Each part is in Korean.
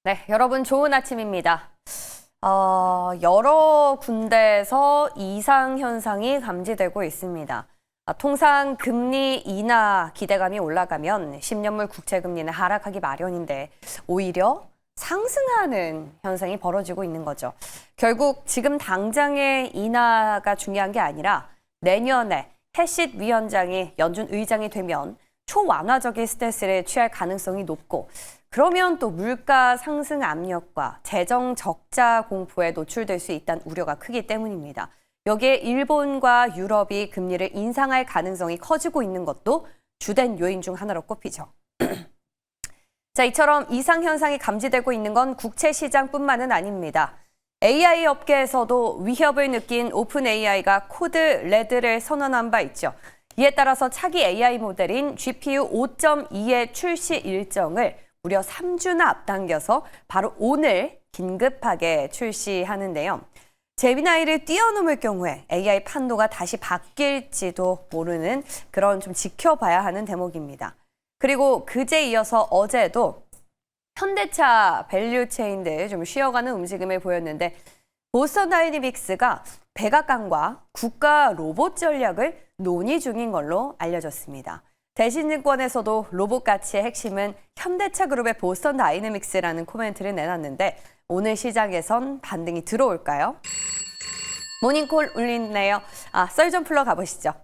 네, 여러분 좋은 아침입니다. 여러 군데에서 이상 현상이 감지되고 있습니다. 통상 금리 인하 기대감이 올라가면 10년물 국채 금리는 하락하기 마련인데 오히려 상승하는 현상이 벌어지고 있는 거죠. 결국 지금 당장의 인하가 중요한 게 아니라 내년에 패시트 위원장이 연준 의장이 되면 초완화적인 스탠스를 취할 가능성이 높고 그러면 또 물가 상승 압력과 재정 적자 공포에 노출될 수 있다는 우려가 크기 때문입니다. 여기에 일본과 유럽이 금리를 인상할 가능성이 커지고 있는 것도 주된 요인 중 하나로 꼽히죠. 자, 이처럼 이상 현상이 감지되고 있는 건 국채 시장뿐만은 아닙니다. AI 업계에서도 위협을 느낀 오픈 AI가 코드 레드를 선언한 바 있죠. 이에 따라서 차기 AI 모델인 GPU 5.2의 출시 일정을 무려 3주나 앞당겨서 바로 오늘 긴급하게 출시하는데요. 제미나이를 뛰어넘을 경우에 AI 판도가 다시 바뀔지도 모르는 그런 좀 지켜봐야 하는 대목입니다. 그리고 그제 이어서 어제도 현대차 밸류체인들 좀 쉬어가는 움직임을 보였는데 보스턴 다이내믹스가 백악관과 국가 로봇 전략을 논의 중인 걸로 알려졌습니다. 대신증권에서도 로봇 가치의 핵심은 현대차 그룹의 보스턴 다이내믹스라는 코멘트를 내놨는데 오늘 시장에선 반등이 들어올까요? 모닝콜 울리네요. 썰 좀 풀러 가보시죠.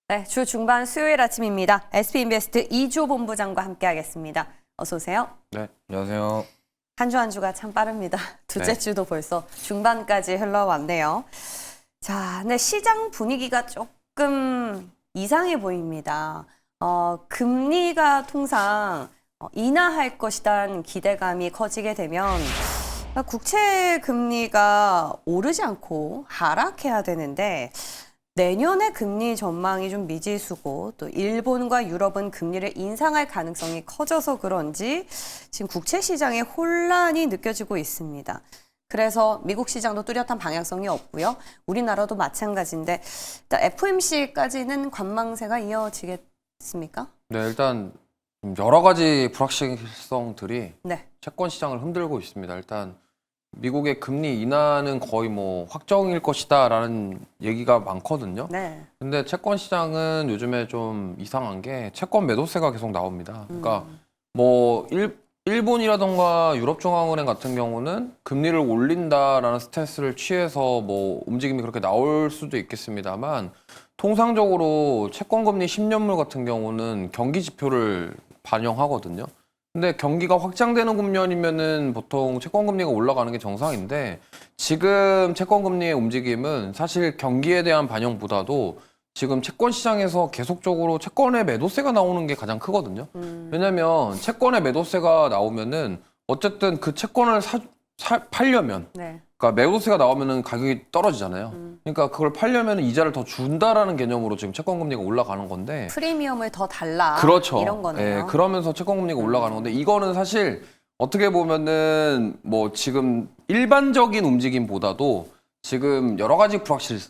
네, 주 중반 수요일 아침입니다. SB인베스트 이조 본부장과 함께하겠습니다. 어서 오세요. 네, 안녕하세요. 한 주 한 주가 참 빠릅니다. 두째 네. 주도 벌써 중반까지 흘러왔네요. 자, 근데 시장 분위기가 조금 이상해 보입니다. 금리가 통상 인하할 것이란 기대감이 커지게 되면 국채 금리가 오르지 않고 하락해야 되는데 내년의 금리 전망이 좀 미지수고 또 일본과 유럽은 금리를 인상할 가능성이 커져서 그런지 지금 국채 시장에 혼란이 느껴지고 있습니다. 그래서 미국 시장도 뚜렷한 방향성이 없고요. 우리나라도 마찬가지인데 일단 FOMC까지는 관망세가 이어지겠습니까? 네, 일단 여러 가지 불확실성들이 네. 채권 시장을 흔들고 있습니다. 일단 미국의 금리 인하는 거의 뭐 확정일 것이다라는 얘기가 많거든요. 네. 근데 채권 시장은 요즘에 좀 이상한 게 채권 매도세가 계속 나옵니다. 그러니까 뭐 일본이라던가 유럽중앙은행 같은 경우는 금리를 올린다라는 스탠스를 취해서 뭐 움직임이 그렇게 나올 수도 있겠습니다만 통상적으로 채권금리 10년물 같은 경우는 경기 지표를 반영하거든요. 근데 경기가 확장되는 국면이면은 보통 채권금리가 올라가는 게 정상인데 지금 채권금리의 움직임은 사실 경기에 대한 반영보다도 지금 채권 시장에서 계속적으로 채권의 매도세가 나오는 게 가장 크거든요. 왜냐면 채권의 매도세가 나오면은 어쨌든 그 채권을 팔려면 네. 그러니까 매도세가 나오면은 가격이 떨어지잖아요. 그러니까 그걸 팔려면 이자를 더 준다라는 개념으로 지금 채권금리가 올라가는 건데 프리미엄을 더 달라. 그렇죠. 이런 거네요. 예, 그러면서 채권금리가 올라가는 건데 이거는 사실 어떻게 보면은 뭐 지금 일반적인 움직임보다도 지금 여러 가지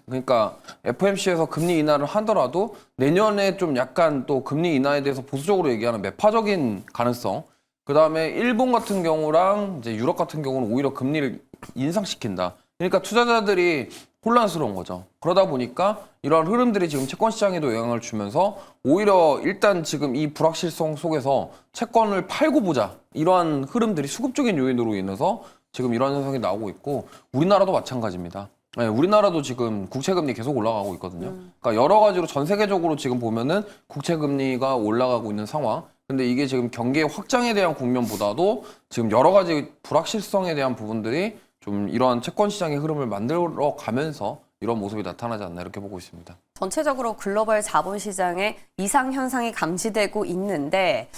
그러니까 FOMC에서 금리 인하를 하더라도 내년에 좀 약간 또 금리 인하에 대해서 보수적으로 얘기하는 매파적인 가능성. 그다음에 일본 같은 경우랑 이제 유럽 같은 경우는 오히려 금리를 인상시킨다. 그러니까 투자자들이 혼란스러운 거죠. 그러다 보니까 이러한 흐름들이 지금 채권 시장에도 영향을 주면서 오히려 일단 지금 이 불확실성 속에서 채권을 팔고 보자. 이러한 흐름들이 수급적인 요인으로 인해서 지금 이러한 현상이 나오고 있고 우리나라도 마찬가지입니다. 네, 우리나라도 지금 국채금리 계속 올라가고 있거든요. 그러니까 여러 가지로 전 세계적으로 지금 보면은 국채금리가 올라가고 있는 상황. 근데 이게 지금 경기의 확장에 대한 국면보다도 지금 여러 가지 불확실성에 대한 부분들이 좀 이러한 채권 시장의 흐름을 만들어 가면서 이런 모습이 나타나지 않나 이렇게 보고 있습니다. 전체적으로 글로벌 자본시장에 이상 현상이 감지되고 있는데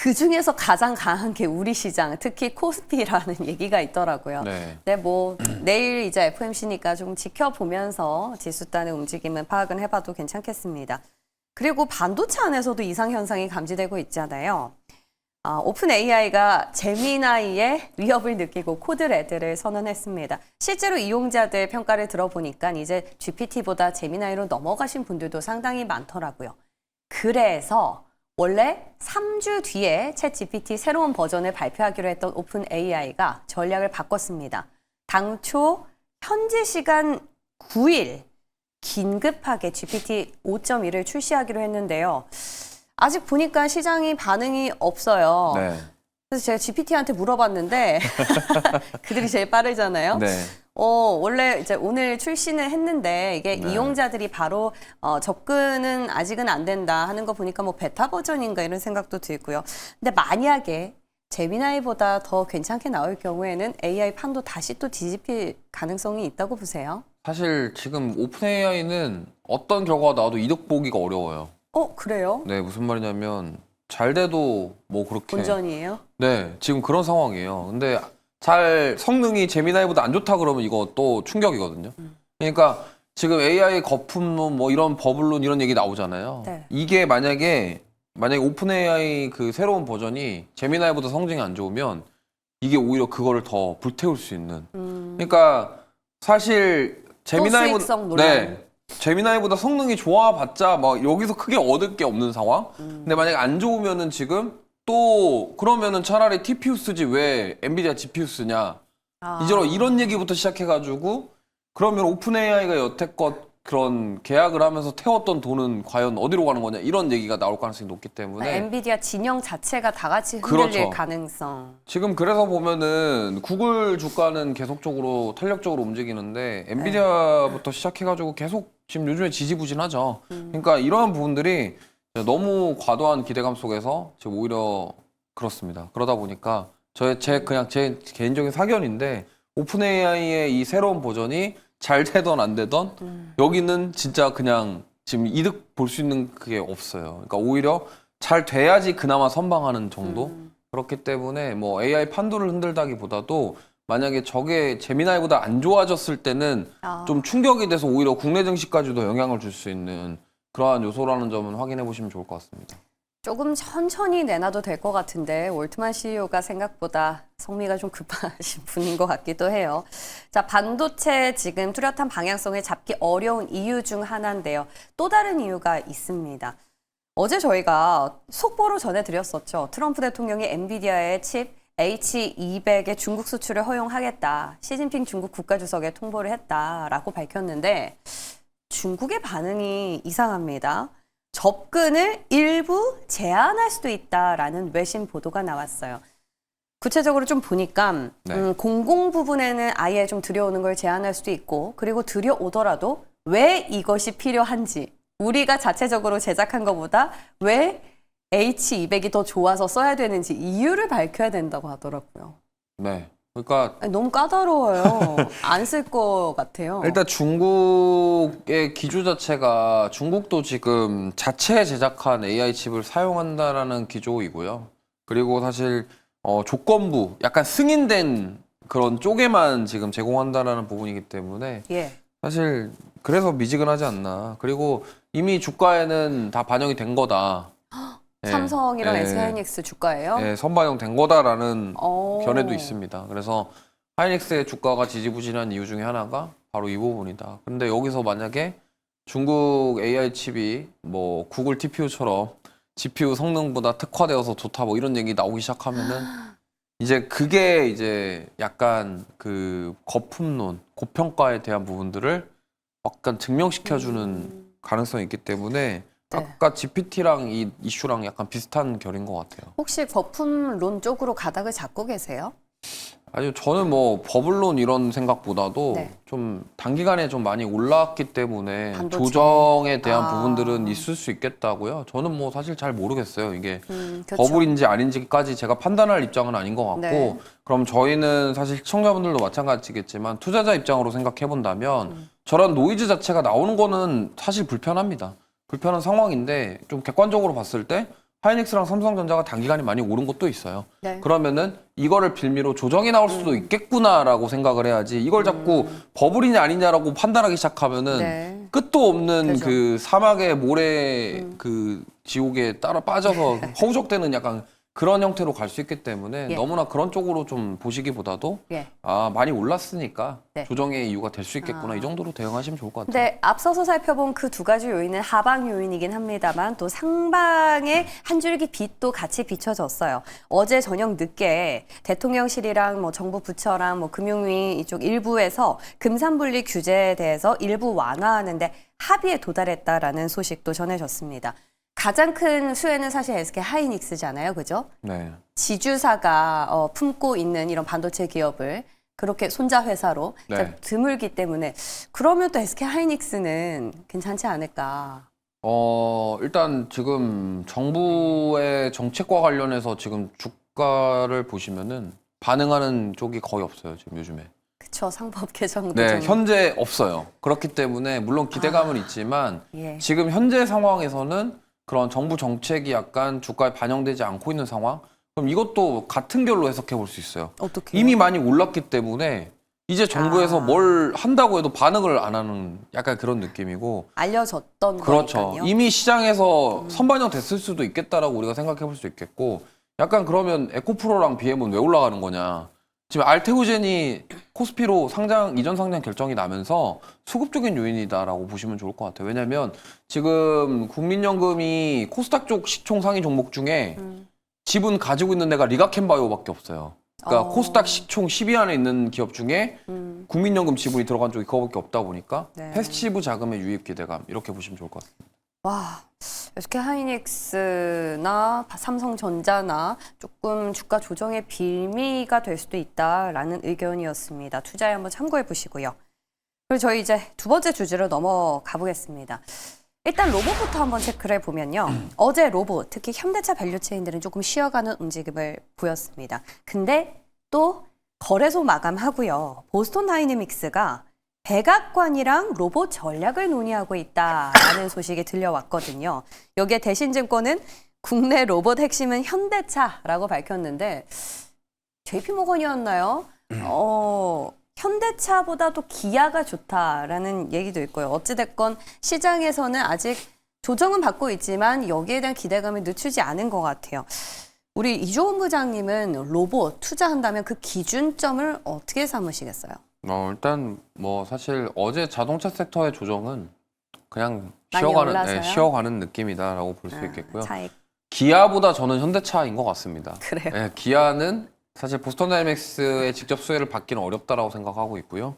그 중에서 가장 강한 게 우리 시장, 특히 코스피라는 얘기가 있더라고요. 네. 네, 뭐 내일 이제 FMC니까 좀 지켜보면서 지수 단의 움직임은 파악은 해봐도 괜찮겠습니다. 그리고 반도체 안에서도 이상 현상이 감지되고 있잖아요. 오픈 AI가 제미나이의 위협을 느끼고 코드레드를 선언했습니다. 실제로 이용자들 평가를 들어보니까 이제 GPT보다 제미나이로 넘어가신 분들도 상당히 많더라고요. 그래서 원래 3주 뒤에 챗 GPT 새로운 버전을 발표하기로 했던 오픈 AI가 전략을 바꿨습니다. 당초 현지 시간 9일 긴급하게 GPT 5.1을 출시하기로 했는데요. 아직 보니까 시장이 반응이 없어요. 네. 그래서 제가 GPT한테 물어봤는데 그들이 제일 빠르잖아요. 네. 원래 이제 오늘 출시는 했는데 이게 네. 이용자들이 바로 접근은 아직은 안 된다 하는 거 보니까 뭐 베타 버전인가 이런 생각도 들고요. 근데 만약에 제미나이보다 더 괜찮게 나올 경우에는 AI 판도 다시 또 뒤집힐 가능성이 있다고 보세요. 사실 지금 오픈 AI는 어떤 결과가 나와도 이득 보기가 어려워요. 그래요? 네, 무슨 말이냐면 잘 돼도 뭐 그렇게 본전이에요? 네, 지금 그런 상황이에요. 근데 성능이 제미나이보다 안 좋다 그러면 이거 또 충격이거든요. 그러니까 지금 AI 거품론 뭐 이런 버블론 이런 얘기 나오잖아요. 네. 이게 만약에 오픈 AI 그 새로운 버전이 제미나이보다 성능이 안 좋으면 이게 오히려 그거를 더 불태울 수 있는. 그러니까 사실 수익성 논란. 제미나이보다 성능이 좋아봤자 막 여기서 크게 얻을 게 없는 상황. 근데 만약에 안 좋으면은 지금 또 그러면은 차라리 TPU 쓰지 왜 엔비디아 GPU 쓰냐. 이런 얘기부터 시작해가지고 그러면 오픈 AI가 여태껏 그런 계약을 하면서 태웠던 돈은 과연 어디로 가는 거냐 이런 얘기가 나올 가능성이 높기 때문에 엔비디아 진영 자체가 다 같이 흔들릴 그렇죠. 가능성. 지금 그래서 보면은 구글 주가는 계속적으로 탄력적으로 움직이는데 엔비디아부터 시작해가지고 계속 지금 요즘에 지지부진하죠. 그러니까 이러한 부분들이 너무 과도한 기대감 속에서 지금 오히려 그렇습니다. 그러다 보니까 그냥 제 개인적인 사견인데 오픈 AI의 이 새로운 버전이 잘 되던 안 되던 여기는 진짜 그냥 지금 이득 볼 수 있는 그게 없어요. 그러니까 오히려 잘 돼야지 그나마 선방하는 정도? 그렇기 때문에 뭐 AI 판도를 흔들다기보다도 만약에 저게 제미나이보다 안 좋아졌을 때는 좀 충격이 돼서 오히려 국내 증시까지도 영향을 줄 수 있는 그러한 요소라는 점은 확인해 보시면 좋을 것 같습니다. 조금 천천히 내놔도 될 것 같은데 올트만 CEO가 생각보다 성미가 좀 급하신 분인 것 같기도 해요. 자, 반도체 지금 뚜렷한 방향성을 잡기 어려운 이유 중 하나인데요. 또 다른 이유가 있습니다. 어제 저희가 속보로 전해드렸었죠. 트럼프 대통령이 엔비디아의 칩 H200의 중국 수출을 허용하겠다. 시진핑 중국 국가주석에 통보를 했다라고 밝혔는데 중국의 반응이 이상합니다. 접근을 일부 제한할 수도 있다라는 외신 보도가 나왔어요. 구체적으로 좀 보니까 공공 부분에는 아예 좀 들여오는 걸 제한할 수도 있고 그리고 들여오더라도 왜 이것이 필요한지 우리가 자체적으로 제작한 것보다 왜 H200이 더 좋아서 써야 되는지 이유를 밝혀야 된다고 하더라고요. 네. 그러니까 너무 까다로워요. 안 쓸 것 같아요. 일단 중국의 기조 자체가 중국도 지금 자체 제작한 AI 칩을 사용한다라는 기조이고요. 그리고 사실 조건부 약간 승인된 그런 쪽에만 지금 제공한다라는 부분이기 때문에 사실 그래서 미지근하지 않나. 그리고 이미 주가에는 다 반영이 된 거다. 삼성이랑 SK하이닉스 주가예요? 네, 선반영된 거다라는 견해도 있습니다. 그래서 하이닉스의 주가가 지지부진한 이유 중에 하나가 바로 이 부분이다. 근데 여기서 만약에 중국 AI 칩이 뭐 구글 TPU처럼 GPU 성능보다 특화되어서 좋다 뭐 이런 얘기 나오기 시작하면은 이제 그게 이제 약간 그 거품론, 고평가에 대한 부분들을 약간 증명시켜주는 가능성이 있기 때문에 아까 GPT랑 이 이슈랑 약간 비슷한 결인 것 같아요. 혹시 거품론 쪽으로 가닥을 잡고 계세요? 아니요, 저는 뭐 버블론 이런 생각보다도 좀 단기간에 좀 많이 올라왔기 때문에 반도체. 조정에 대한 부분들은 있을 수 있겠다고요. 저는 뭐 사실 잘 모르겠어요. 이게 그렇죠. 버블인지 아닌지까지 제가 판단할 입장은 아닌 것 같고 그럼 저희는 사실 시청자분들도 마찬가지겠지만 투자자 입장으로 생각해 본다면 저런 노이즈 자체가 나오는 거는 사실 불편합니다. 불편한 상황인데 좀 객관적으로 봤을 때 하이닉스랑 삼성전자가 단기간에 많이 오른 것도 있어요. 네. 그러면은 이거를 빌미로 조정이 나올 수도 있겠구나라고 생각을 해야지 이걸 자꾸 버블이냐 아니냐라고 판단하기 시작하면은 네. 끝도 없는 그죠. 그 사막의 모래 그 지옥에 따라 빠져서 허우적대는 약간 그런 형태로 갈 수 있기 때문에 예. 너무나 그런 쪽으로 좀 보시기보다도 예. 아 많이 올랐으니까 네. 조정의 이유가 될 수 있겠구나 이 정도로 대응하시면 좋을 것 같아요. 근데 앞서서 살펴본 그 두 가지 요인은 하방 요인이긴 합니다만 또 상방에 한 줄기 빛도 같이 비춰졌어요. 어제 저녁 늦게 대통령실이랑 뭐 정부 부처랑 뭐 금융위 이쪽 일부에서 금산분리 규제에 대해서 일부 완화하는데 합의에 도달했다라는 소식도 전해졌습니다. 가장 큰 수혜는 사실 SK 하이닉스잖아요, 그죠? 네. 지주사가 품고 있는 이런 반도체 기업을 그렇게 손자 회사로 네. 드물기 때문에 그러면 또 SK 하이닉스는 괜찮지 않을까? 일단 지금 정부의 정책과 관련해서 지금 주가를 보시면은 반응하는 쪽이 거의 없어요, 지금 요즘에. 그쵸, 상법 개정도 네, 좀. 현재 없어요. 그렇기 때문에 물론 기대감은 있지만 예. 지금 현재 상황에서는 그런 정부 정책이 약간 주가에 반영되지 않고 있는 상황? 그럼 이것도 같은 결로 해석해 볼 수 있어요. 어떻게? 이미 많이 올랐기 때문에 이제 정부에서 아. 뭘 한다고 해도 반응을 안 하는 약간 그런 느낌이고 알려졌던 그렇죠. 거니까요. 이미 시장에서 선반영 됐을 수도 있겠다라고 우리가 생각해 볼 수 있겠고 약간 그러면 에코프로랑 BM은 왜 올라가는 거냐. 지금 알테오젠이 코스피로 이전 상장 결정이 나면서 수급적인 요인이다라고 보시면 좋을 것 같아요. 왜냐하면 지금 국민연금이 코스닥 쪽 시총 상위 종목 중에 지분 가지고 있는 데가 리가켄바이오밖에 없어요. 그러니까 코스닥 시총 10위 안에 있는 기업 중에 국민연금 지분이 들어간 쪽이 그거밖에 없다 보니까 네. 패시브 자금의 유입 기대감 이렇게 보시면 좋을 것 같습니다. 와, SK 하이닉스나 삼성전자나 조금 주가 조정의 빌미가 될 수도 있다라는 의견이었습니다. 투자에 한번 참고해 보시고요. 그리고 저희 이제 두 번째 주제로 넘어가 보겠습니다. 일단 로봇부터 한번 체크를 해보면요. 어제 로봇, 특히 현대차 밸류체인들은 조금 쉬어가는 움직임을 보였습니다. 근데 또 거래소 마감하고요. 보스턴 다이내믹스가 백악관이랑 로봇 전략을 논의하고 있다라는 소식이 들려왔거든요. 여기에 대신증권은 국내 로봇 핵심은 현대차라고 밝혔는데 JP모건이었나요? 현대차보다도 기아가 좋다라는 얘기도 있고요. 어찌됐건 시장에서는 아직 조정은 받고 있지만 여기에 대한 기대감이 늦추지 않은 것 같아요. 우리 이조은 부장님은 로봇 투자한다면 그 기준점을 어떻게 삼으시겠어요? 일단 뭐 사실 어제 자동차 섹터의 조정은 그냥 많이 올라서요? 쉬어가는 느낌이다라고 볼 수 있겠고요. 차익. 기아보다 저는 현대차인 것 같습니다. 그래요? 네, 기아는 사실 보스턴 다이내믹스의 직접 수혜를 받기는 어렵다라고 생각하고 있고요.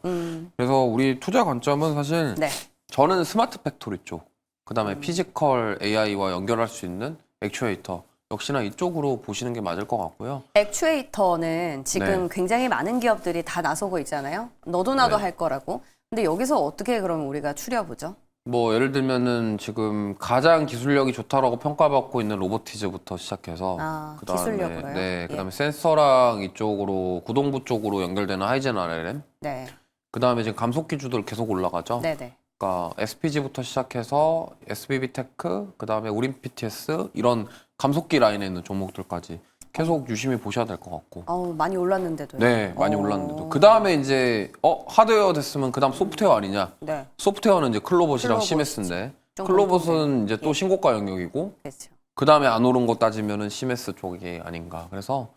그래서 우리 투자 관점은 사실 네. 저는 스마트 팩토리 쪽, 그다음에 피지컬 AI와 연결할 수 있는 액추에이터 역시나 이쪽으로 보시는 게 맞을 것 같고요. 액추에이터는 지금 네. 굉장히 많은 기업들이 다 나서고 있잖아요. 너도 나도 네. 할 거라고. 근데 여기서 어떻게 그러면 우리가 추려보죠? 뭐 예를 들면은 지금 가장 기술력이 좋다라고 평가받고 있는 로보티즈부터 시작해서 기술력으로요? 네, 예. 그다음에 센서랑 이쪽으로 구동부 쪽으로 연결되는 하이젠 RLM, 네. 그다음에 지금 감속 기주들 계속 올라가죠. 네네. 그러니까 SPG부터 시작해서 SBB테크, 그다음에 우린 PTS 이런 감속기 라인에 있는 종목들까지 계속 유심히 보셔야 될 것 같고. 많이 올랐는데도요. 네, 많이 올랐는데도. 그다음에 이제 하드웨어 됐으면 그다음 소프트웨어 아니냐? 네. 소프트웨어는 이제 클로봇이랑 클로봇. 시메스인데 좀 클로봇은 이제 또 예. 신고가 영역이고 그렇죠. 그다음에 안 오른 거 따지면은 시메스 쪽이 아닌가. 그래서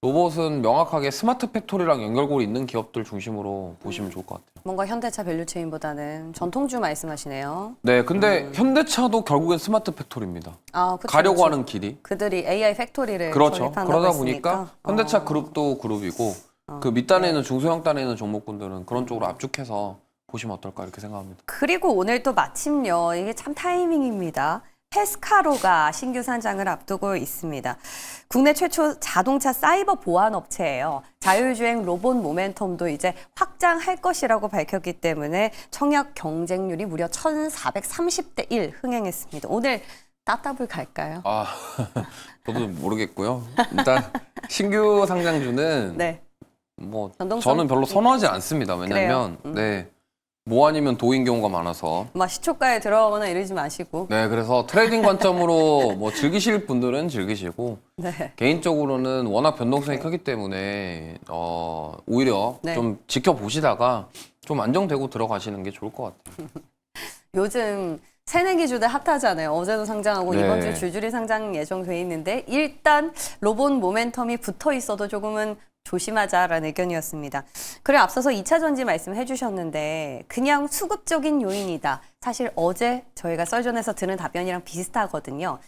로봇은 명확하게 스마트 팩토리랑 연결고리 있는 기업들 중심으로 보시면 좋을 것 같아요. 뭔가 현대차 밸류체인보다는 전통주 말씀하시네요. 네, 근데 현대차도 결국엔 스마트 팩토리입니다. 그쵸, 가려고 그쵸. 하는 길이. 그들이 AI 팩토리를 그렇죠. 설립한다고 그러다 했으니까. 보니까 현대차 그룹도 그룹이고 그 밑단에 있는 중소형 단에 있는 종목군들은 그런 쪽으로 압축해서 보시면 어떨까 이렇게 생각합니다. 그리고 오늘 또 마침요, 이게 참 타이밍입니다. 페스카로가 신규 상장을 앞두고 있습니다. 국내 최초 자동차 사이버 보안 업체예요. 자율주행 로봇 모멘텀도 이제 확장할 것이라고 밝혔기 때문에 청약 경쟁률이 무려 1430대 1 흥행했습니다. 오늘 따따블 갈까요? 저도 모르겠고요. 일단 신규 상장주는 네. 뭐 전동성? 저는 별로 선호하지 않습니다. 왜냐면 그래요? 네. 뭐 아니면 도인 경우가 많아서. 막 시초가에 들어가거나 이러지 마시고. 네, 그래서 트레이딩 관점으로 뭐 즐기실 분들은 즐기시고 네. 개인적으로는 워낙 변동성이 네. 크기 때문에 오히려 네. 좀 지켜보시다가 좀 안정되고 들어가시는 게 좋을 것 같아요. 요즘 새내기 주들 핫하잖아요. 어제도 상장하고 네. 이번 주 줄줄이 상장 예정돼 있는데 일단 로봇 모멘텀이 붙어 있어도 조금은 조심하자라는 의견이었습니다. 그리고 앞서서 2차 전지 말씀해 주셨는데 그냥 수급적인 요인이다. 사실 어제 저희가 썰전에서 들은 답변이랑 비슷하거든요.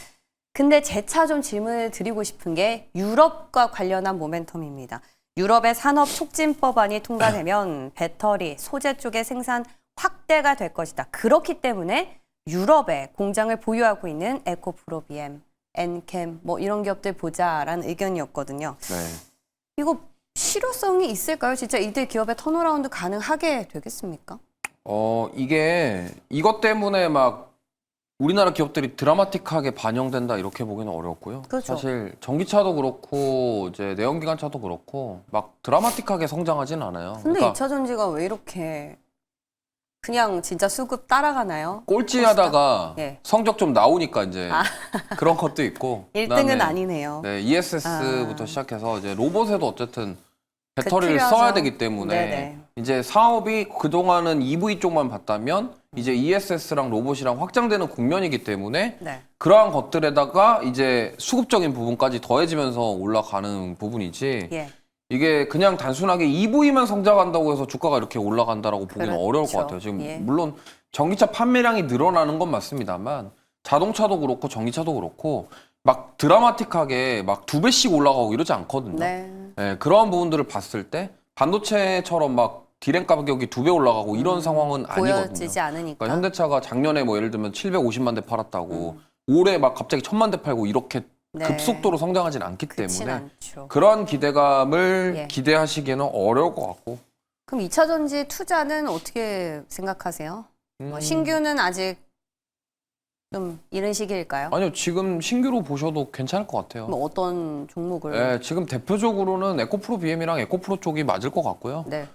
근데 재차 좀 질문을 드리고 싶은 게 유럽과 관련한 모멘텀입니다. 유럽의 산업 촉진 법안이 통과되면 배터리, 소재 쪽의 생산 확대가 될 것이다. 그렇기 때문에 유럽에 공장을 보유하고 있는 에코프로비엠, 엔캠 뭐 이런 기업들 보자라는 의견이었거든요. 네. 이거 실효성이 있을까요? 진짜 이들 기업의 턴어라운드 가능하게 되겠습니까? 이게 이것 때문에 막 우리나라 기업들이 드라마틱하게 반영된다 이렇게 보기는 어렵고요. 그렇죠. 사실 전기차도 그렇고 이제 내연기관차도 그렇고 막 드라마틱하게 성장하진 않아요. 근데 그러니까 2차 전지가 왜 이렇게 그냥 진짜 수급 따라가나요? 꼴찌하다가 예. 성적 좀 나오니까 이제 그런 것도 있고 1등은 그다음에 아니네요. 네, ESS부터 시작해서 이제 로봇에도 어쨌든 배터리를 필요하죠. 써야 되기 때문에 네네. 이제 사업이 그동안은 EV 쪽만 봤다면 이제 ESS랑 로봇이랑 확장되는 국면이기 때문에 네. 그러한 것들에다가 이제 수급적인 부분까지 더해지면서 올라가는 부분이지 예. 이게 그냥 단순하게 EV만 성장한다고 해서 주가가 이렇게 올라간다라고 보기는 그렇죠. 어려울 것 같아요. 지금 예. 물론 전기차 판매량이 늘어나는 건 맞습니다만 자동차도 그렇고 전기차도 그렇고 막 드라마틱하게 막 2배씩 올라가고 이러지 않거든요. 네. 예, 그런 부분들을 봤을 때 반도체처럼 막 디램 가격이 2배 올라가고 이런 상황은 아니거든요. 보여지지 않으니까. 그러니까 현대차가 작년에 뭐 예를 들면 750만 대 팔았다고 올해 막 갑자기 1000만 대 팔고 이렇게 네. 급속도로 성장하진 않기 그렇진 때문에 않죠. 그런 기대감을 예. 기대하시기에는 어려울 것 같고. 그럼 2차 전지 투자는 어떻게 생각하세요? 뭐 신규는 아직 좀 이른 시기일까요? 아니요, 지금 신규로 보셔도 괜찮을 것 같아요. 뭐 어떤 종목을? 예, 지금 대표적으로는 에코프로 BM이랑 에코프로 쪽이 맞을 것 같고요. 네.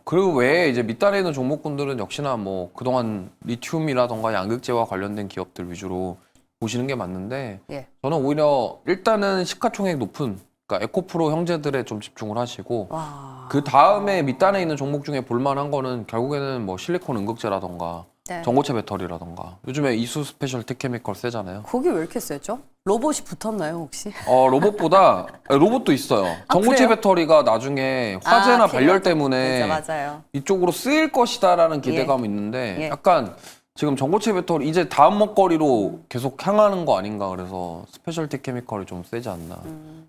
그 외에 이제 밑단에 있는 종목군들은 역시나 뭐 그동안 리튬이라던가 양극재와 관련된 기업들 위주로 보시는 게 맞는데 예. 저는 오히려 일단은 시가총액 높은 그러니까 에코프로 형제들에 좀 집중을 하시고 와. 그 다음에 밑단에 있는 종목 중에 볼만한 거는 결국에는 뭐 실리콘 응급제라던가 네. 전고체 배터리라던가 요즘에 이수 스페셜티 케미컬 세잖아요. 거기 왜 이렇게 세죠? 로봇이 붙었나요 혹시? 로봇보다 로봇도 있어요. 전고체 그래요? 배터리가 나중에 화재나 발열 때문에 맞아요. 이쪽으로 쓰일 것이다라는 기대감이 있는데 예. 약간 지금 전고체 배터리 이제 다음 먹거리로 계속 향하는 거 아닌가 그래서 스페셜티 케미컬이 좀 세지 않나.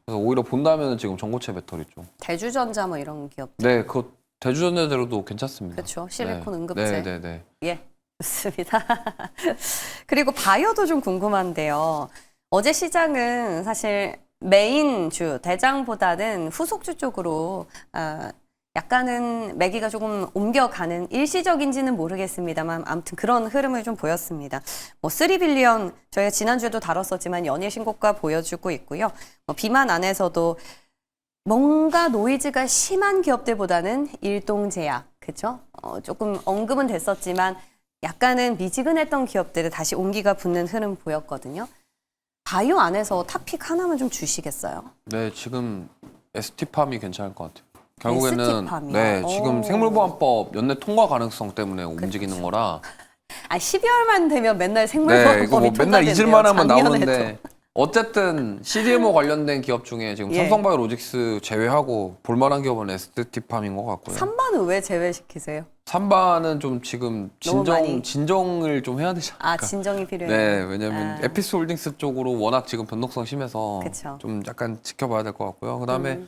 그래서 오히려 본다면 지금 전고체 배터리 쪽. 대주전자 뭐 이런 기업. 네, 그 대주전자대로도 괜찮습니다. 그렇죠. 실리콘 네. 응급제. 네. 예. 좋습니다. 그리고 바이오도 좀 궁금한데요. 어제 시장은 사실 메인주 대장보다는 후속주 쪽으로 약간은 매기가 조금 옮겨가는 일시적인지는 모르겠습니다만 아무튼 그런 흐름을 좀 보였습니다. 뭐 3빌리언 저희가 지난주에도 다뤘었지만 연일 신고가 보여주고 있고요. 뭐 비만 안에서도 뭔가 노이즈가 심한 기업들보다는 일동제약, 그렇죠? 조금 언급은 됐었지만 약간은 미지근했던 기업들을 다시 온기가 붙는 흐름 보였거든요. 바이오 안에서 탑픽 하나만 좀 주시겠어요? 네, 지금 ST팜이 괜찮을 것 같아요. 결국에는 ST팜이요? 네, 지금 오. 생물보안법 연내 통과 가능성 때문에 움직이는 거라 12월만 되면 맨날 네, 생물보안법이 이거 뭐 맨날 통과된대요. 잊을만 하면 작년에도. 나오는데 어쨌든 CDMO 관련된 기업 중에 지금 예. 삼성바이오로직스 제외하고 볼만한 기업은 ST팜인 것 같고요. 3반은 왜 제외시키세요? 3반은 좀 지금 너무 많이. 진정을 좀 해야 되지 않을까. 진정이 필요해요. 네, 왜냐면 에피스 홀딩스 쪽으로 워낙 지금 변동성 심해서 그쵸. 좀 약간 지켜봐야 될 것 같고요. 그다음에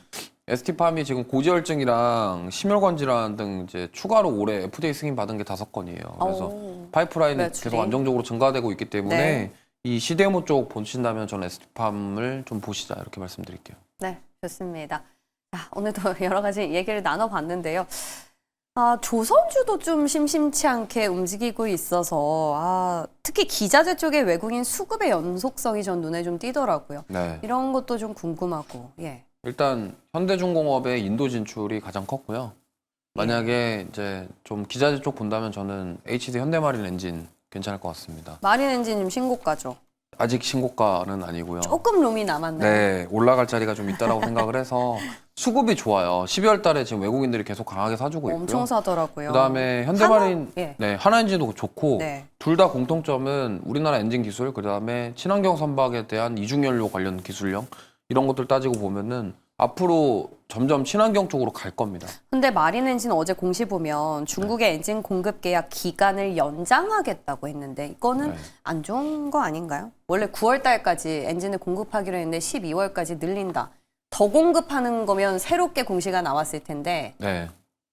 ST팜이 지금 고지혈증이랑 심혈관 질환 등 이제 추가로 올해 FDA 승인 받은 게 5건이에요. 그래서 오. 파이프라인이 매출이. 계속 안정적으로 증가되고 있기 때문에 네. 이 CDMO 쪽 보신다면 저는 ST팜을 좀 보시자 이렇게 말씀드릴게요. 네, 좋습니다. 자, 오늘도 여러 가지 얘기를 나눠봤는데요. 조선주도 좀 심심치 않게 움직이고 있어서 특히 기자재 쪽의 외국인 수급의 연속성이 전 눈에 좀 띄더라고요. 네. 이런 것도 좀 궁금하고. 예. 일단 현대중공업의 인도 진출이 가장 컸고요. 만약에 이제 좀 기자재 쪽 본다면 저는 HD 현대마린 엔진 괜찮을 것 같습니다. 마린 엔진님 신고가죠. 아직 신고가는 아니고요. 조금 룸이 남았나요? 네, 올라갈 자리가 좀 있다라고 생각을 해서 수급이 좋아요. 12월 달에 지금 외국인들이 계속 강하게 사주고 있고요. 엄청 사더라고요. 그다음에 현대마린 예. 네, 하나 엔진도 좋고 네. 둘 다 공통점은 우리나라 엔진 기술, 그다음에 친환경 선박에 대한 이중 연료 관련 기술력 이런 것들 따지고 보면은 앞으로 점점 친환경 쪽으로 갈 겁니다. 근데 마린 엔진 어제 공시 보면 중국의 엔진 공급 계약 기간을 연장하겠다고 했는데 이거는 네. 안 좋은 거 아닌가요? 원래 9월 달까지 엔진을 공급하기로 했는데 12월까지 늘린다. 더 공급하는 거면 새롭게 공시가 나왔을 텐데 네.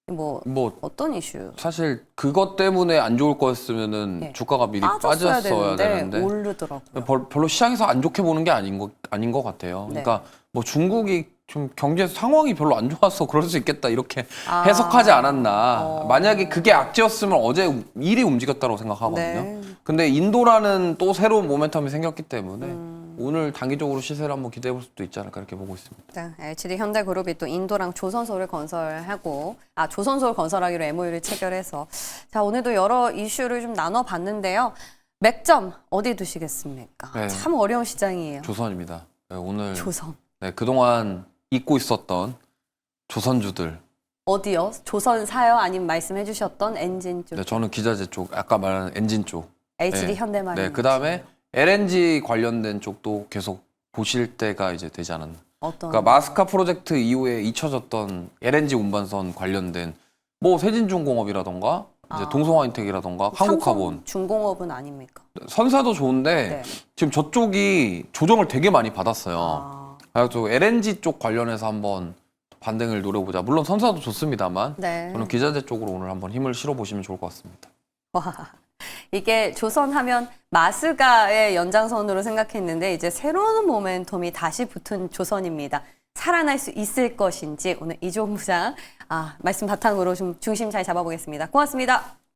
뭐 뭐 어떤 이슈? 사실 그것 때문에 안 좋을 거였으면은 네. 주가가 미리 빠졌어야 빠졌어야 되는데 오르더라고요. 별로 시장에서 안 좋게 보는 게 아닌 것 같아요. 네. 그러니까 뭐 중국이 좀 경제 상황이 별로 안 좋아서 그럴 수 있겠다 이렇게 아. 해석하지 않았나. 어. 만약에 그게 악재였으면 어제 일이 움직였다고 생각하거든요. 네. 근데 인도라는 또 새로운 모멘텀이 생겼기 때문에 오늘 단기적으로 시세를 한번 기대해 볼 수도 있지 않을까 이렇게 보고 있습니다. 네, LGD 현대그룹이 또 인도랑 조선소를 건설하고 조선소를 건설하기로 MOU를 체결해서 자 오늘도 여러 이슈를 좀 나눠봤는데요. 맥점 어디 두시겠습니까? 네. 참 어려운 시장이에요. 조선입니다. 네, 오늘 조선 네, 그동안 잊고 있었던 조선주들. 어디요? 조선 사요? 아니면 말씀해 주셨던 엔진 쪽? 네, 저는 기자재 쪽, 아까 말한 엔진 쪽. LGD 네. 현대마린. 네, 그 다음에 LNG 관련된 쪽도 계속 보실 때가 이제 되지 않았나. 어떤? 그러니까 마스카 프로젝트 이후에 잊혀졌던 LNG 운반선 관련된 뭐 세진중공업이라던가 이제 동성화인텍이라던가 한국카본, 삼성 중공업은 아닙니까? 선사도 좋은데 네. 지금 저쪽이 조정을 되게 많이 받았어요. 아, 그래서 LNG 쪽 관련해서 한번 반등을 노려보자. 물론 선사도 좋습니다만 네. 저는 기자재 쪽으로 오늘 한번 힘을 실어보시면 좋을 것 같습니다. 와, 이게 조선하면 마스가의 연장선으로 생각했는데 이제 새로운 모멘텀이 다시 붙은 조선입니다. 살아날 수 있을 것인지 오늘 이종부 부장 말씀 바탕으로 좀 중심 잘 잡아보겠습니다. 고맙습니다.